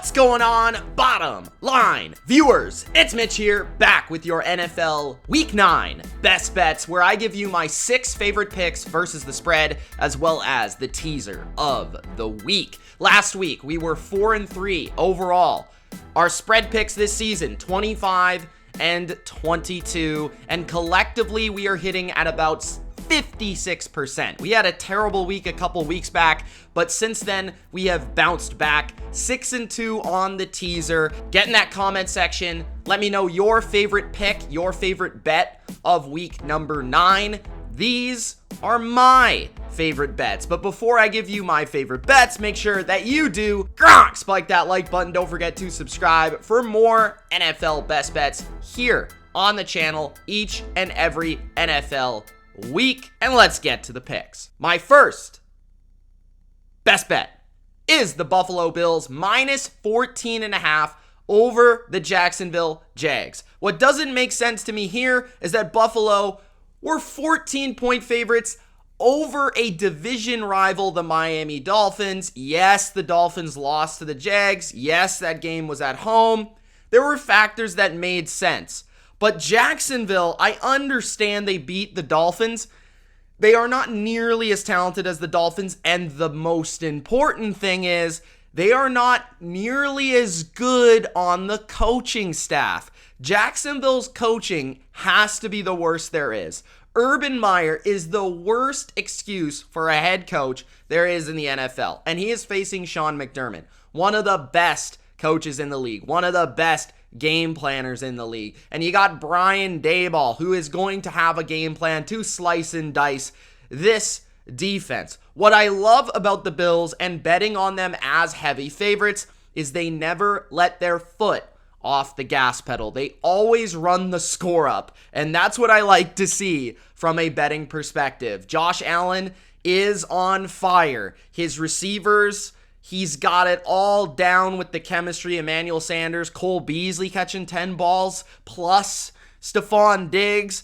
What's going on, bottom line viewers? It's Mitch here, back with your NFL Week 9 Best Bets, where I give you my 6 favorite picks versus the spread, as well as the teaser of the week. Last week, we were 4-3 overall. Our spread picks this season, 25 and 22, and collectively, we are hitting at about 56%. We had a terrible week a couple weeks back, but since then we have bounced back 6-2 on the teaser. Get in that comment section. Let me know your favorite pick, your favorite bet of week number 9. These are my favorite bets. But before I give you my favorite bets, make sure that you do spike that like button. Don't forget to subscribe for more NFL best bets here on the channel each and every NFL week. And let's get to the picks. My first best bet is the Buffalo Bills minus 14.5 over the Jacksonville Jags. What doesn't make sense to me here is that Buffalo were 14-point favorites over a division rival, the Miami Dolphins. Yes, the Dolphins lost to the Jags. Yes, that game was at home. There were factors that made sense. But Jacksonville, I understand they beat the Dolphins. They are not nearly as talented as the Dolphins, and the most important thing is they are not nearly as good on the coaching staff. Jacksonville's coaching has to be the worst there is. Urban Meyer is the worst excuse for a head coach there is in the NFL, and he is facing Sean McDermott, one of the best coaches in the league, one of the best game planners in the league. And you got Brian Daboll, who is going to have a game plan to slice and dice this defense. What I love about the Bills and betting on them as heavy favorites is they never let their foot off the gas pedal. They always run the score up, and that's what I like to see from a betting perspective. Josh Allen is on fire. His receivers, he's got it all down with the chemistry. Emmanuel Sanders, Cole Beasley catching 10 balls, plus Stephon Diggs.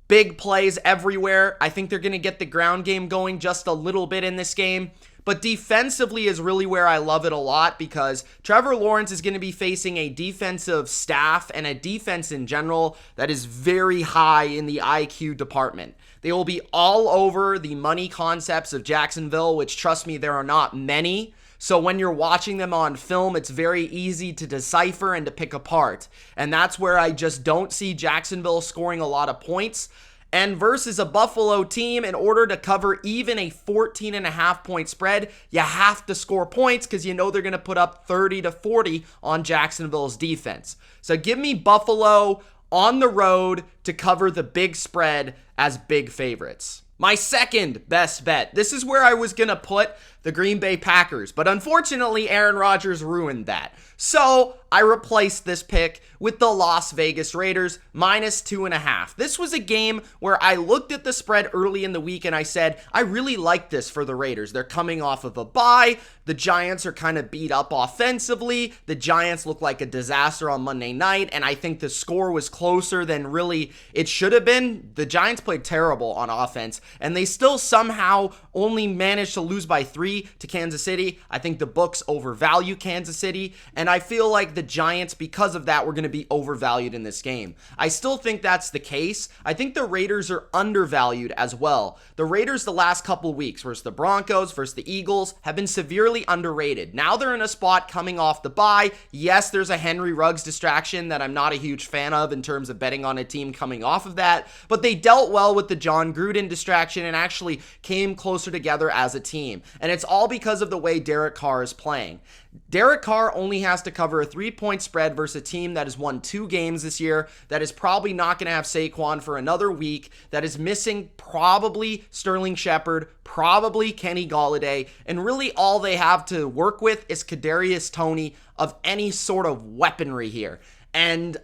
Big plays everywhere. I think they're going to get the ground game going just a little bit in this game. But defensively is really where I love it a lot, because Trevor Lawrence is going to be facing a defensive staff and a defense in general that is very high in the IQ department. They will be all over the money concepts of Jacksonville, which, trust me, there are not many. So when you're watching them on film, it's very easy to decipher and to pick apart. And that's where I just don't see Jacksonville scoring a lot of points. And versus a Buffalo team, in order to cover even a 14.5 point spread, you have to score points because you know they're going to put up 30 to 40 on Jacksonville's defense. So give me Buffalo on the road to cover the big spread as big favorites. My second best bet. This is where I was going to put the Green Bay Packers, but unfortunately Aaron Rodgers ruined that. So I replaced this pick with the Las Vegas Raiders minus 2.5. This was a game where I looked at the spread early in the week and I said, I really like this for the Raiders. They're coming off of a bye. The Giants are kind of beat up offensively. The Giants look like a disaster on Monday night, and I think the score was closer than really it should have been. The Giants played terrible on offense, and they still somehow only managed to lose by 3 to Kansas City. I think the books overvalue Kansas City, and I feel like the Giants, because of that, were going to be overvalued in this game. I still think that's the case. I think the Raiders are undervalued as well. The Raiders the last couple weeks versus the Broncos, versus the Eagles, have been severely underrated. Now they're in a spot coming off the bye. Yes, there's a Henry Ruggs distraction that I'm not a huge fan of in terms of betting on a team coming off of that, but they dealt well with the John Gruden distraction and actually came closer together as a team. And it's all because of the way Derek Carr is playing. Derek Carr only has to cover a 3-point spread versus a team that has won 2 games this year, that is probably not going to have Saquon for another week, that is missing probably Sterling Shepard, probably Kenny Golladay, and really all they have to work with is Kadarius Toney of any sort of weaponry here. And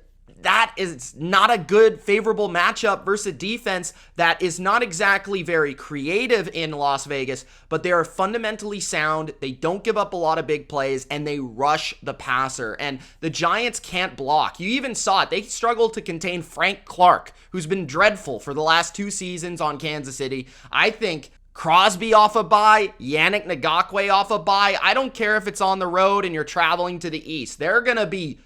that is not a good, favorable matchup versus a defense that is not exactly very creative in Las Vegas, but they are fundamentally sound. They don't give up a lot of big plays, and they rush the passer. And the Giants can't block. You even saw it. They struggled to contain Frank Clark, who's been dreadful for the last 2 seasons on Kansas City. I think Crosby off a bye, Yannick Ngakoue off a bye. I don't care if it's on the road and you're traveling to the east. They're going to be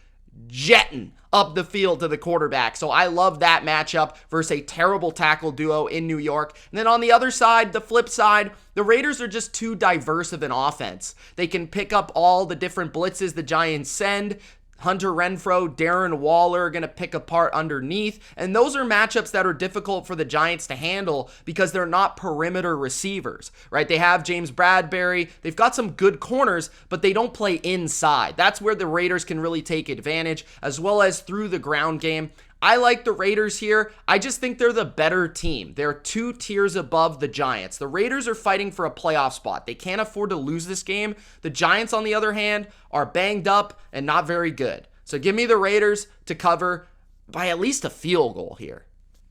jetting up the field to the quarterback. So I love that matchup versus a terrible tackle duo in New York. And then on the other side, the flip side, the Raiders are just too diverse of an offense. They can pick up all the different blitzes the Giants send. Hunter Renfrow, Darren Waller are going to pick apart underneath. And those are matchups that are difficult for the Giants to handle because they're not perimeter receivers, right? They have James Bradbury. They've got some good corners, but they don't play inside. That's where the Raiders can really take advantage, as well as through the ground game. I like the Raiders here. I just think they're the better team. They're 2 tiers above the Giants. The Raiders are fighting for a playoff spot. They can't afford to lose this game. The Giants, on the other hand, are banged up and not very good. So give me the Raiders to cover by at least a field goal here.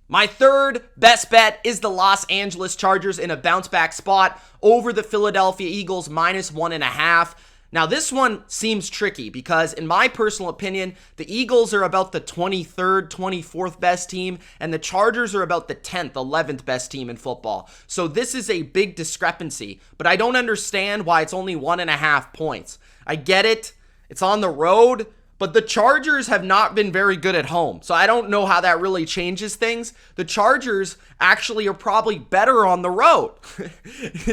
My third best bet is the Los Angeles Chargers in a bounce back spot over the Philadelphia Eagles -1.5. Now, this one seems tricky because, in my personal opinion, the Eagles are about the 23rd, 24th best team, and the Chargers are about the 10th, 11th best team in football. So this is a big discrepancy, but I don't understand why it's only 1.5 points. I get it. It's on the road, but the Chargers have not been very good at home. So I don't know how that really changes things. The Chargers actually are probably better on the road.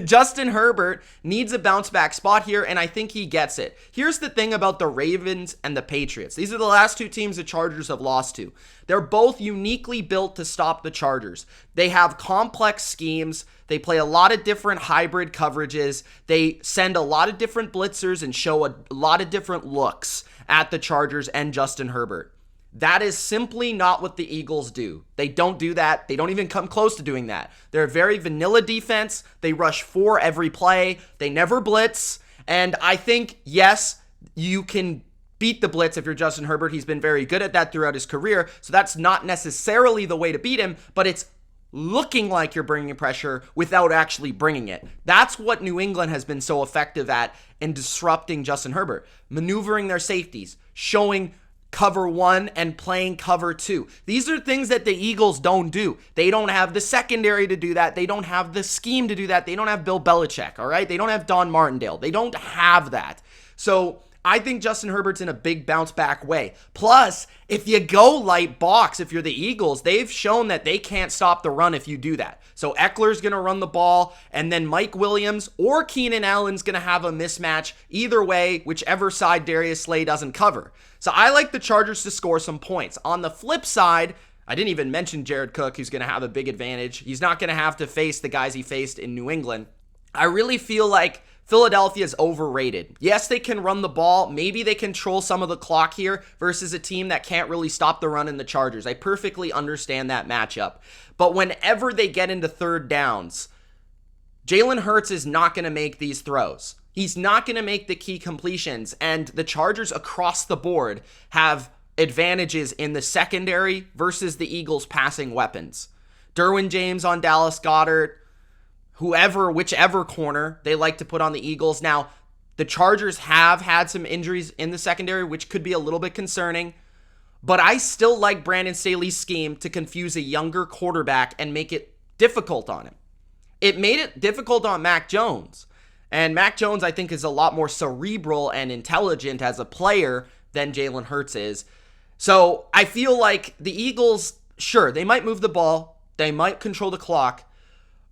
Justin Herbert needs a bounce back spot here, and I think he gets it. Here's the thing about the Ravens and the Patriots. These are the last 2 teams the Chargers have lost to. They're both uniquely built to stop the Chargers. They have complex schemes. They play a lot of different hybrid coverages. They send a lot of different blitzers and show a lot of different looks at the Chargers and Justin Herbert. That is simply not what the Eagles do. They don't do that. They don't even come close to doing that. They're a very vanilla defense. They rush 4 every play. They never blitz. And I think, yes, you can beat the blitz if you're Justin Herbert. He's been very good at that throughout his career. So that's not necessarily the way to beat him, but it's looking like you're bringing pressure without actually bringing it. That's what New England has been so effective at in disrupting Justin Herbert. Maneuvering their safeties, showing cover 1 and playing cover 2. These are things that the Eagles don't do. They don't have the secondary to do that. They don't have the scheme to do that. They don't have Bill Belichick, all right? They don't have Don Martindale. They don't have that. So I think Justin Herbert's in a big bounce back way. Plus, if you go light box, if you're the Eagles, they've shown that they can't stop the run if you do that. So Eckler's going to run the ball, and then Mike Williams or Keenan Allen's going to have a mismatch. Either way, whichever side Darius Slay doesn't cover. So I like the Chargers to score some points. On the flip side, I didn't even mention Jared Cook, who's going to have a big advantage. He's not going to have to face the guys he faced in New England. I really feel like Philadelphia is overrated. Yes, they can run the ball. Maybe they control some of the clock here versus a team that can't really stop the run in the Chargers. I perfectly understand that matchup. But whenever they get into third downs, Jalen Hurts is not going to make these throws. He's not going to make the key completions. And the Chargers across the board have advantages in the secondary versus the Eagles' passing weapons. Derwin James on Dallas Goedert, whichever corner they like to put on the Eagles. Now, the Chargers have had some injuries in the secondary, which could be a little bit concerning, but I still like Brandon Staley's scheme to confuse a younger quarterback and make it difficult on him. It made it difficult on Mac Jones, and Mac Jones, I think, is a lot more cerebral and intelligent as a player than Jalen Hurts is. So I feel like the Eagles, sure, they might move the ball, they might control the clock,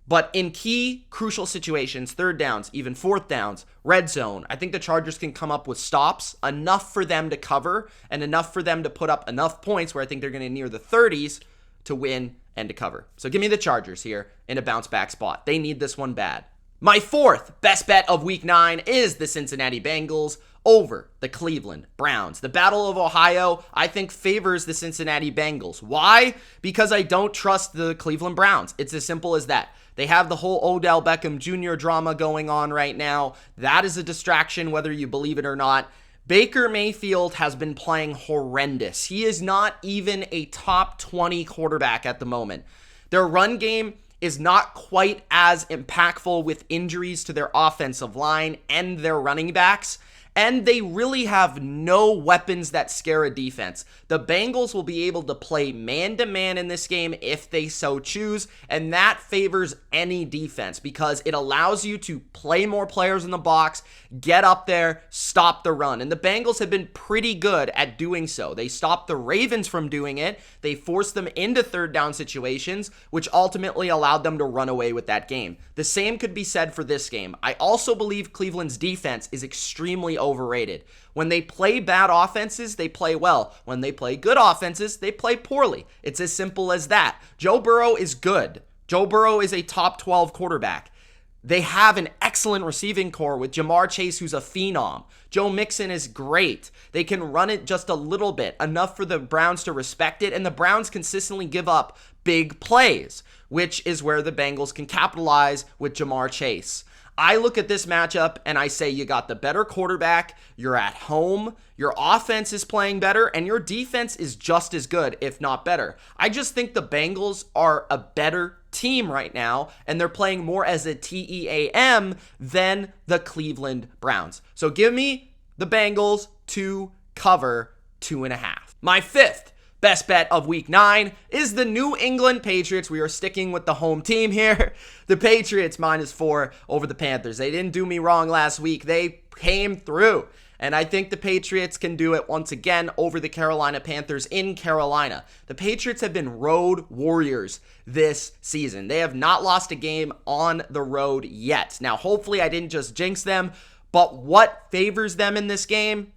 but in key, crucial situations, third downs, even fourth downs, red zone, I think the Chargers can come up with stops, enough for them to cover, and enough for them to put up enough points where I think they're going to near the 30s to win and to cover. So give me the Chargers here in a bounce back spot. They need this one bad. My fourth best bet of Week 9 is the Cincinnati Bengals over the Cleveland Browns. The Battle of Ohio, I think, favors the Cincinnati Bengals. Why? Because I don't trust the Cleveland Browns. It's as simple as that. They have the whole Odell Beckham Jr. drama going on right now. That is a distraction, whether you believe it or not. Baker Mayfield has been playing horrendous. He is not even a top 20 quarterback at the moment. Their run game is not quite as impactful with injuries to their offensive line and their running backs. and they really have no weapons that scare a defense. The Bengals will be able to play man-to-man in this game if they so choose, and that favors any defense because it allows you to play more players in the box, get up there, stop the run. And the Bengals have been pretty good at doing so. They stopped the Ravens from doing it. They forced them into third down situations, which ultimately allowed them to run away with that game. The same could be said for this game. I also believe Cleveland's defense is extremely overrated. When they play bad offenses, they play well. When they play good offenses, they play poorly. It's as simple as that. Joe Burrow is good. Joe Burrow is a top 12 quarterback. They have an excellent receiving core with Jamar Chase, who's a phenom. Joe Mixon is great. They can run it just a little bit, enough for the Browns to respect it, and the Browns consistently give up big plays, which is where the Bengals can capitalize with Jamar Chase. I look at this matchup and I say you got the better quarterback, you're at home, your offense is playing better, and your defense is just as good, if not better. I just think the Bengals are a better team right now, and they're playing more as a TEAM than the Cleveland Browns. So give me the Bengals to cover 2.5. My fifth best bet of week 9 is the New England Patriots. We are sticking with the home team here. The Patriots -4 over the Panthers. They didn't do me wrong last week. They came through. And I think the Patriots can do it once again over the Carolina Panthers in Carolina. The Patriots have been road warriors this season. They have not lost a game on the road yet. Now, hopefully I didn't just jinx them, but what favors them in this game?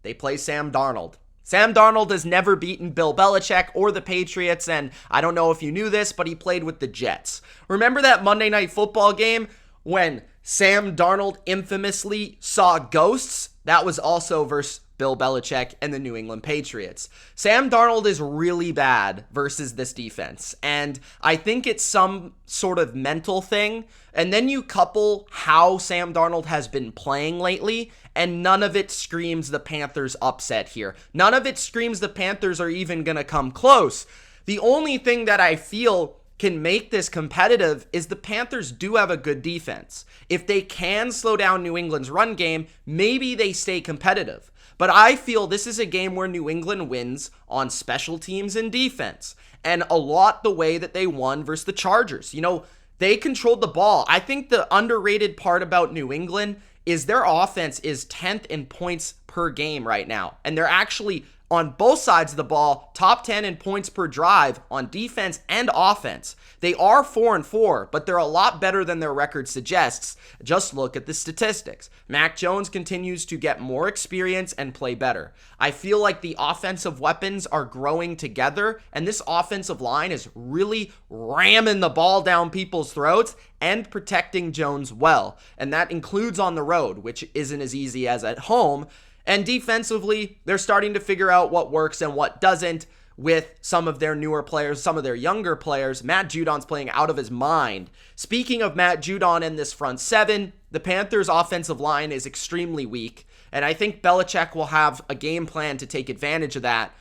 They play Sam Darnold. Sam Darnold has never beaten Bill Belichick or the Patriots, and I don't know if you knew this, but he played with the Jets. Remember that Monday Night Football game when Sam Darnold infamously saw ghosts? That was also versus Bill Belichick and the New England Patriots. Sam Darnold is really bad versus this defense, and I think it's some sort of mental thing. And then you couple how Sam Darnold has been playing lately, and none of it screams the Panthers upset here. None of it screams the Panthers are even going to come close. The only thing that I feel can make this competitive is the Panthers do have a good defense. If they can slow down New England's run game, maybe they stay competitive. But I feel this is a game where New England wins on special teams and defense, and a lot the way that they won versus the Chargers. You know, they controlled the ball. I think the underrated part about New England is their offense is 10th in points per game right now, and they're actually on both sides of the ball, top 10 in points per drive on defense and offense. They are 4-4, but they're a lot better than their record suggests. Just look at the statistics. Mac Jones continues to get more experience and play better. I feel like the offensive weapons are growing together, and this offensive line is really ramming the ball down people's throats and protecting Jones well. And that includes on the road, which isn't as easy as at home. And defensively, they're starting to figure out what works and what doesn't with some of their newer players, some of their younger players. Matt Judon's playing out of his mind. Speaking of Matt Judon in this front seven, the Panthers' offensive line is extremely weak, and I think Belichick will have a game plan to take advantage of that.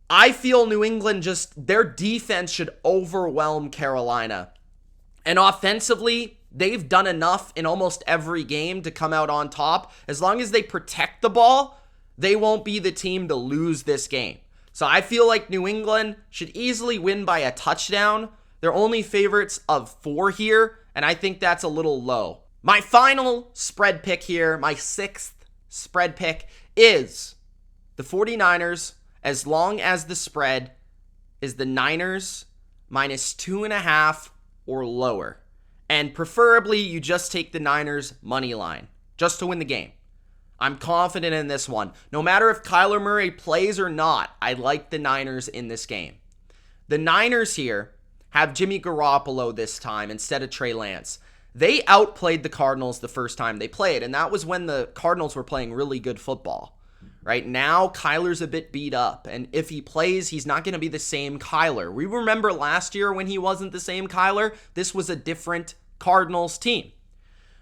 I feel New England their defense should overwhelm Carolina. And offensively, they've done enough in almost every game to come out on top. As long as they protect the ball, they won't be the team to lose this game. So I feel like New England should easily win by a touchdown. They're only favorites of 4 here, and I think that's a little low. My final spread pick here, my 6th spread pick, is the 49ers, as long as the spread is the Niners -2.5 or lower. And preferably, you just take the Niners money line just to win the game. I'm confident in this one. No matter if Kyler Murray plays or not, I like the Niners in this game. The Niners here have Jimmy Garoppolo this time instead of Trey Lance. They outplayed the Cardinals the first time they played, and that was when the Cardinals were playing really good football. Right now, Kyler's a bit beat up, and if he plays, he's not going to be the same Kyler. We remember last year when he wasn't the same Kyler, this was a different Cardinals team.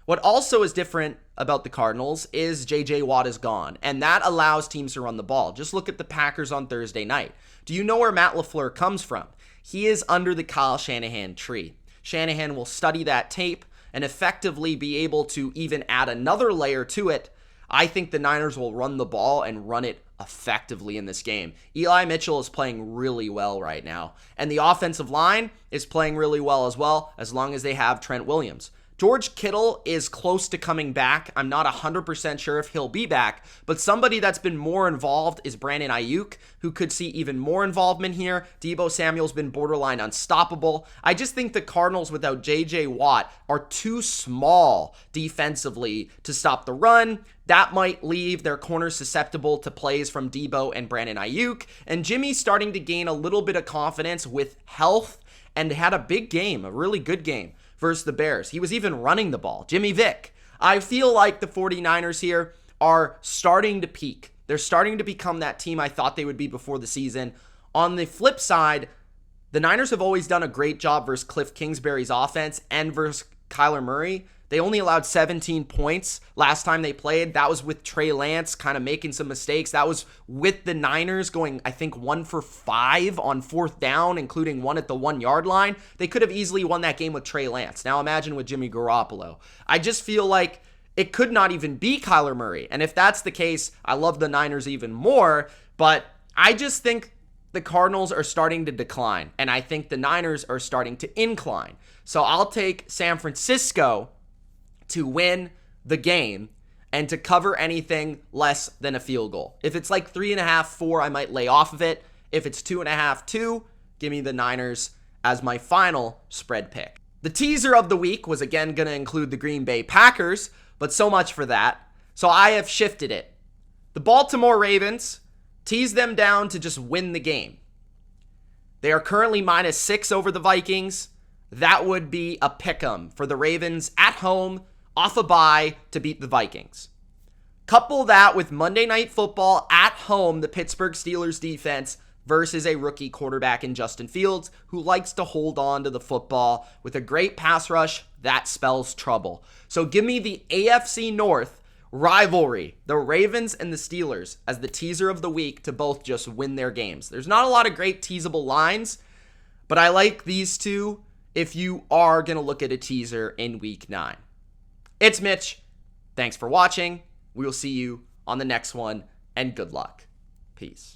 What also is different about the Cardinals is J.J. Watt is gone, and that allows teams to run the ball. Just look at the Packers on Thursday night. Do you know where Matt LaFleur comes from? He is under the Kyle Shanahan tree. Shanahan will study that tape and effectively be able to even add another layer to it. I think the Niners will run the ball and run it effectively in this game. Eli Mitchell is playing really well right now, and the offensive line is playing really well as long as they have Trent Williams. George Kittle is close to coming back. I'm not 100% sure if he'll be back, but somebody that's been more involved is Brandon Ayuk, who could see even more involvement here. Deebo Samuel's been borderline unstoppable. I just think the Cardinals without J.J. Watt are too small defensively to stop the run. That might leave their corners susceptible to plays from Deebo and Brandon Ayuk, and Jimmy's starting to gain a little bit of confidence with health and had a big game, a really good game versus the Bears. He was even running the ball. Jimmy Vick. I feel like the 49ers here are starting to peak. They're starting to become that team I thought they would be before the season. On the flip side, the Niners have always done a great job versus Cliff Kingsbury's offense and versus Kyler Murray. They only allowed 17 points last time they played. That was with Trey Lance kind of making some mistakes. That was with the Niners going, I think, 1 for 5 on 4th down, including one at the 1-yard line. They could have easily won that game with Trey Lance. Now imagine with Jimmy Garoppolo. I just feel like it could not even be Kyler Murray. And if that's the case, I love the Niners even more. But I just think the Cardinals are starting to decline, and I think the Niners are starting to incline. So I'll take San Francisco to win the game and to cover anything less than a field goal. If it's like 3.5, 4, I might lay off of it. If it's 2.5, 2, give me the Niners as my final spread pick. The teaser of the week was again going to include the Green Bay Packers, but so much for that. So I have shifted it. The Baltimore Ravens, tease them down to just win the game. They are currently -6 over the Vikings. That would be a pick'em for the Ravens at home off a bye to beat the Vikings. Couple that with Monday Night Football at home, the Pittsburgh Steelers defense versus a rookie quarterback in Justin Fields who likes to hold on to the football with a great pass rush. That spells trouble. So give me the AFC North rivalry, the Ravens and the Steelers, as the teaser of the week to both just win their games. There's not a lot of great teasable lines, but I like these two if you are going to look at a teaser in week 9. It's Mitch. Thanks for watching. We will see you on the next one, and good luck. Peace.